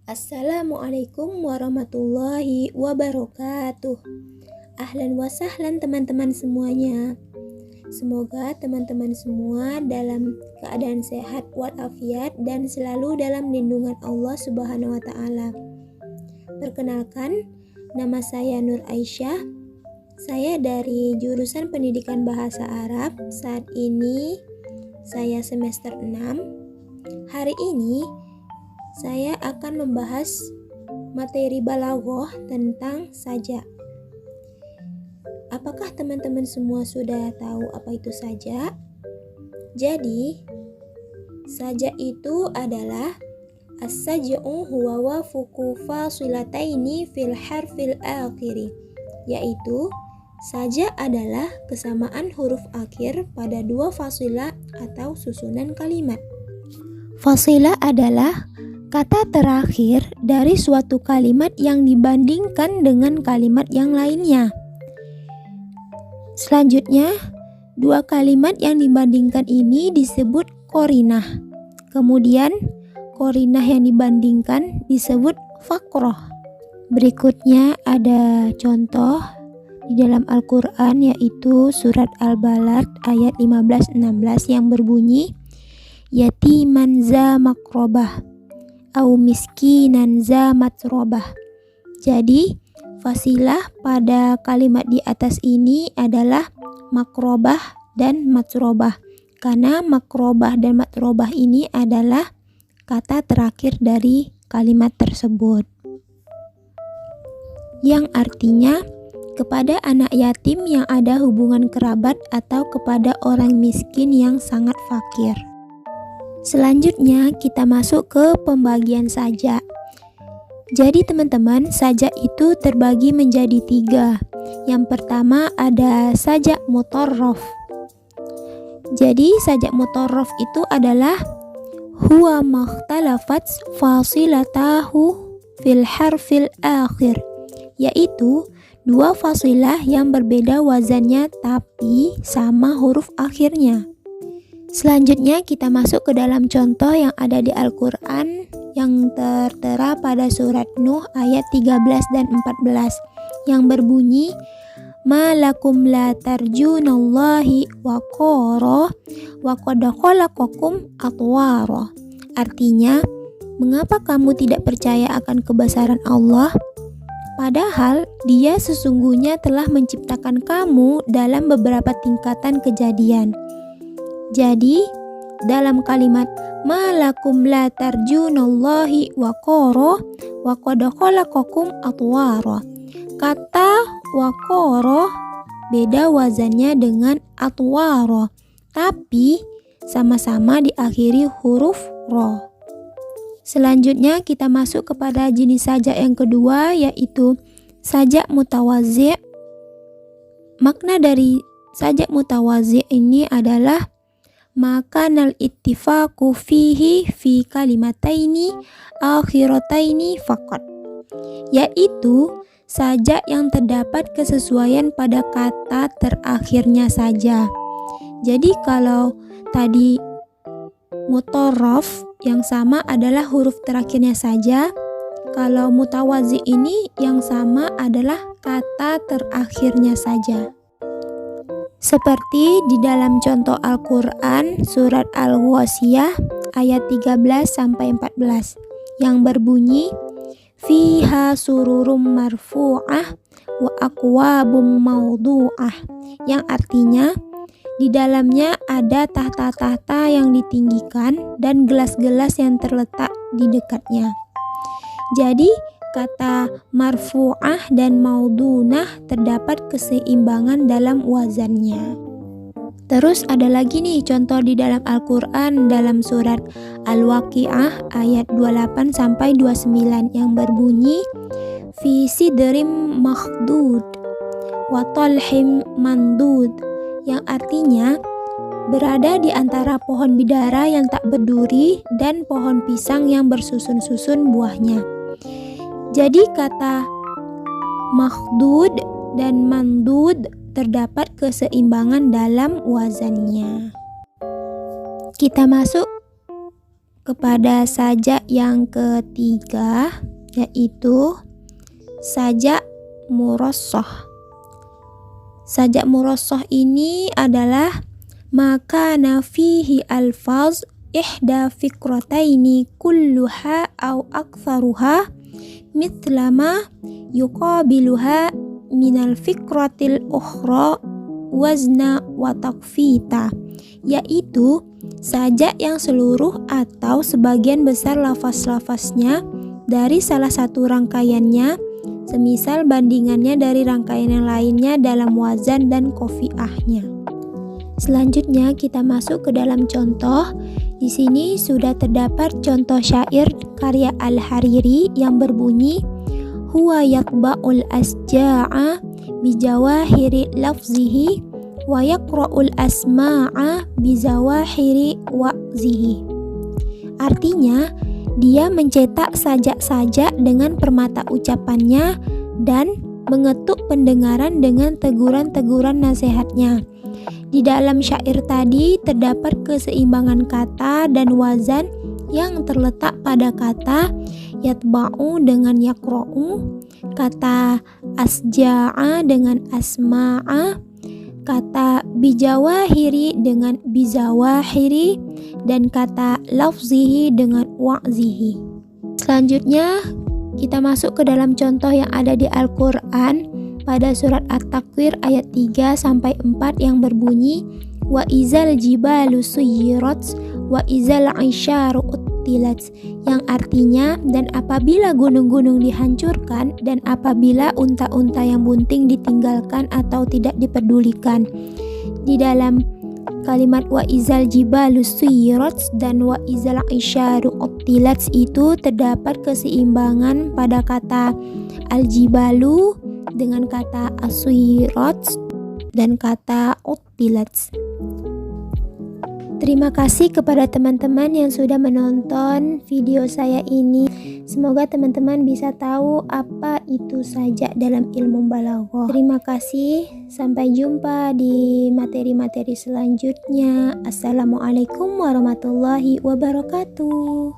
Assalamualaikum warahmatullahi wabarakatuh. Ahlan wa sahlan teman-teman semuanya. Semoga teman-teman semua dalam keadaan sehat walafiat dan selalu dalam lindungan Allah Subhanahu wa taala. Perkenalkan, nama saya Nur Aisyah. Saya dari jurusan Pendidikan Bahasa Arab. Saat ini saya semester 6. Hari ini saya akan membahas materi balaghah tentang sajak. Apakah teman-teman semua sudah tahu apa itu sajak? Jadi, sajak itu adalah as-saj'u huwa wafuqu fasilataini fil harfil akhiri, yaitu sajak adalah kesamaan huruf akhir pada dua fasilah atau susunan kalimat. Fasilah adalah kata terakhir dari suatu kalimat yang dibandingkan dengan kalimat yang lainnya. Selanjutnya, dua kalimat yang dibandingkan ini disebut qorinah. Kemudian, qorinah yang dibandingkan disebut faqrah. Berikutnya ada contoh di dalam Al-Quran, yaitu surat Al-Balad ayat 15-16 yang berbunyi yatiman za makrobah au miskinan za matrobah. Jadi, fasilah pada kalimat di atas ini adalah makrobah dan matrobah, karena makrobah dan matrobah ini adalah kata terakhir dari kalimat tersebut, yang artinya kepada anak yatim yang ada hubungan kerabat atau kepada orang miskin yang sangat fakir. Selanjutnya kita masuk ke pembagian sajak. Jadi teman-teman, sajak itu terbagi menjadi 3. Yang pertama ada sajak mutarraf. Jadi sajak mutarraf itu adalah huwa makhtalafat fasilatahu fil harfil akhir, yaitu dua fasilah yang berbeda wazannya tapi sama huruf akhirnya. Selanjutnya kita masuk ke dalam contoh yang ada di Al-Quran yang tertera pada surat Nuh ayat 13 dan 14 yang berbunyi ma lakum la tarjunallahi waqara wa qad khalaqakum atwara. Artinya, mengapa kamu tidak percaya akan kebesaran Allah? Padahal dia sesungguhnya telah menciptakan kamu dalam beberapa tingkatan kejadian. Jadi, dalam kalimat ma lakum la tarjunallahi waqara wa qad khalaqakum atwara, kata waqara beda wazannya dengan atwara, tapi sama-sama diakhiri huruf ra. Selanjutnya kita masuk kepada jenis sajak yang kedua, yaitu sajak mutawazi'. Makna dari sajak mutawazi' ini adalah makanal ittifaqu fihi fi kalimataini akhirataini faqat, yaitu sajak yang terdapat kesesuaian pada kata terakhirnya saja. Jadi kalau tadi mutarraf yang sama adalah huruf terakhirnya saja, kalau mutawazi ini yang sama adalah kata terakhirnya saja. Seperti di dalam contoh Al-Quran surat Al-Ghashiyah ayat 13-14 yang berbunyi fiha sururum marfu'ah wa akwabum maudu'ah, yang artinya di dalamnya ada tahta-tahta yang ditinggikan dan gelas-gelas yang terletak di dekatnya. Jadi, kata marfu'ah dan maudunah terdapat keseimbangan dalam wazannya. Terus ada lagi nih contoh di dalam Al-Quran dalam surat Al-Waqi'ah ayat 28-29 yang berbunyi fi sidrim makhdud wa talhim mandud, yang artinya berada di antara pohon bidara yang tak berduri dan pohon pisang yang bersusun-susun buahnya. Jadi kata makhdud dan mandud terdapat keseimbangan dalam wazannya. Kita masuk kepada sajak yang ketiga, yaitu sajak murassah. Sajak murassah ini adalah maka nafihi alfaz ihda fikrataini kulluha au aktsaruha mithlama yuqabiluha minal fikratil ukhra wazna wa takfita, yaitu sajak yang seluruh atau sebagian besar lafaz-lafaznya dari salah satu rangkaiannya, semisal bandingannya dari rangkaian yang lainnya dalam wazan dan kofiahnya. Selanjutnya kita masuk ke dalam contoh. Di sini sudah terdapat contoh syair karya Al-Hariri yang berbunyi huwa yatba'ul asja'a bijawahiri lafzihi wa yaqra'ul asma'a bizawahiri wa'zihi. Artinya, dia mencetak sajak-sajak dengan permata ucapannya dan mengetuk pendengaran dengan teguran-teguran nasihatnya. Di dalam syair tadi terdapat keseimbangan kata dan wazan yang terletak pada kata yatba'u dengan yaqra'u, kata asja'a dengan asma'a, kata bijawahiri dengan bizawahiri, dan kata lafzihi dengan wa'zihi. Selanjutnya kita masuk ke dalam contoh yang ada di Al-Quran pada surat At-Takwir ayat 3-4 yang berbunyi wa izal jibalu suyirat wa izal isyaru uttilat, yang artinya dan apabila gunung-gunung dihancurkan dan apabila unta-unta yang bunting ditinggalkan atau tidak dipedulikan. Di dalam kalimat wa izal jibalu suyirat dan wa izal isyaru uttilat itu terdapat keseimbangan pada kata al-jibalu dengan kata as-suyirat dan kata uttilat. Terima kasih kepada teman-teman yang sudah menonton video saya ini. Semoga teman-teman bisa tahu apa itu sajak dalam ilmu balaghah. Terima kasih. Sampai jumpa di materi-materi selanjutnya. Assalamualaikum warahmatullahi wabarakatuh.